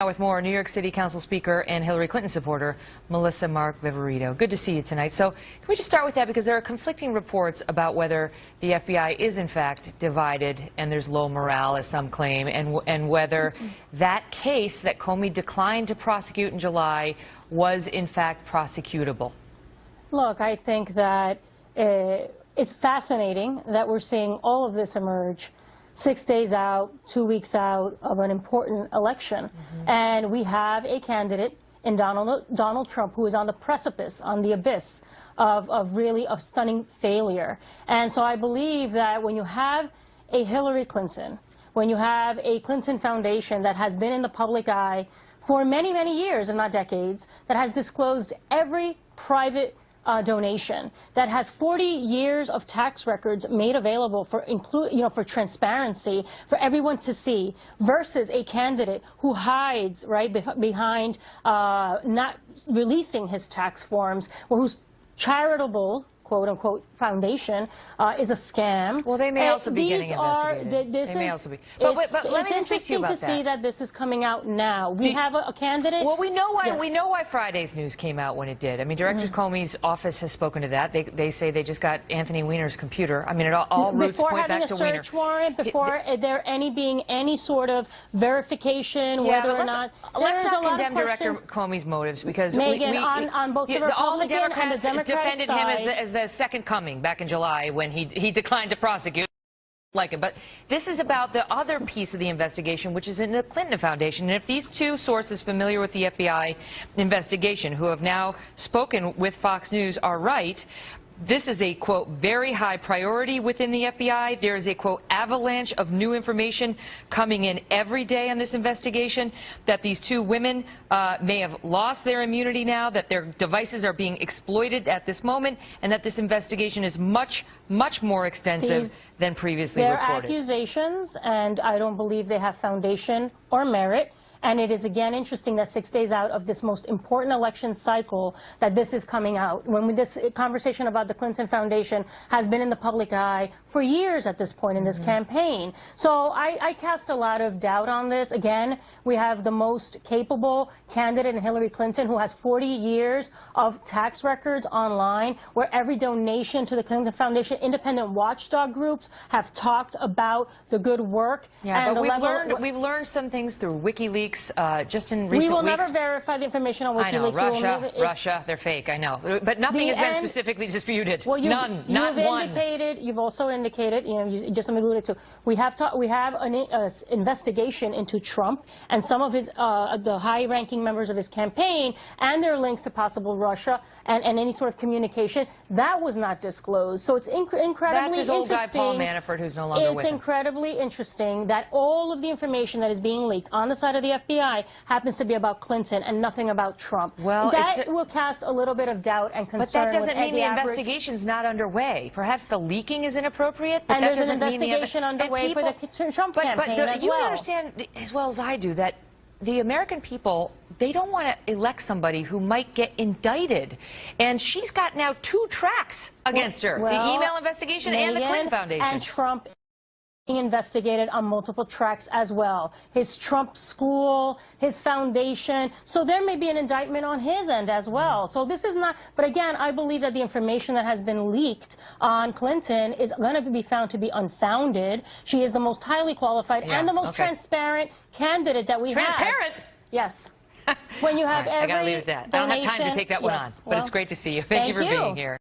Now with more, New York City Council Speaker and Hillary Clinton supporter, Melissa Mark Viverito. Good to see you tonight. So can we just start with that, because there are conflicting reports about whether the FBI is in fact divided and there's low morale, as some claim, and whether that case that Comey declined to prosecute in July was in fact prosecutable. Look, I think that it's fascinating that we're seeing all of this emerge 6 days out, 2 weeks out of an important election. And we have a candidate in Donald Trump who is on the precipice, on the abyss of really a stunning failure. And so I believe that when you have a Hillary Clinton, when you have a Clinton Foundation that has been in the public eye for many, many years, and not decades, that has disclosed every private donation, that has 40 years of tax records made available for for transparency for everyone to see, versus a candidate who hides behind not releasing his tax forms, or whose charitable quote-unquote foundation is a scam. Well, they may also be getting investigated. They may also be. But let me just speak to you about that. It's interesting to see that this is coming out now. We have a candidate. Well, we know why. Yes. We know why Friday's news came out when it did. I mean, Director Comey's office has spoken to that. They say they just got Anthony Weiner's computer. I mean, it all roots point back to Weiner. Before having a search warrant, before there being any sort of verification, whether or not. Let's not condemn Director Comey's motives, because Megyn, on both the all the Republican and the Democrats Democratic defended him as the second coming back in July when he declined to prosecute. Like it. But this is about the other piece of the investigation, which is in the Clinton Foundation. And if these two sources familiar with the FBI investigation, who have now spoken with Fox News, are right, this is a, quote, very high priority within the FBI. There is a, quote, avalanche of new information coming in every day on this investigation, that these two women may have lost their immunity now, that their devices are being exploited at this moment, and that this investigation is much, much more extensive than previously reported. They're accusations, and I don't believe they have foundation or merit. And it is, again, interesting that 6 days out of this most important election cycle that this is coming out. When this conversation about the Clinton Foundation has been in the public eye for years at this point in this campaign. So I cast a lot of doubt on this. Again, we have the most capable candidate in Hillary Clinton, who has 40 years of tax records online, where every donation to the Clinton Foundation, independent watchdog groups have talked about the good work. Yeah, but we've learned some things through WikiLeaks. Just in recent weeks. We will never verify the information on WikiLeaks. I know, Russia, they're fake, I know. But nothing has been specifically disputed. Well, none, not one. You've also indicated, you just alluded to, we have an investigation into Trump and some of his, the high-ranking members of his campaign, and their links to possible Russia and any sort of communication. That was not disclosed. So it's incredibly interesting. That's his old guy, Paul Manafort, who's no longer with him. It's incredibly interesting that all of the information that is being leaked on the side of the FBI happens to be about Clinton and nothing about Trump. Well, that will cast a little bit of doubt and concern. But that doesn't mean the investigation's not underway. Perhaps the leaking is inappropriate, but and that there's an doesn't mean investigation underway for the Trump campaign as well. You understand as well as I do that the American people, they don't want to elect somebody who might get indicted. And she's got now 2 tracks against her, the email investigation and the Clinton Foundation. And Trump being investigated on multiple tracks as well. His Trump school, his foundation. So there may be an indictment on his end as well. So this is not, but again, I believe that the information that has been leaked on Clinton is going to be found to be unfounded. She is the most highly qualified and the most transparent candidate that we have. Transparent? Yes. When you have every I got to leave it at that. I don't have time to take that one on, but it's great to see you. Thank you for being here.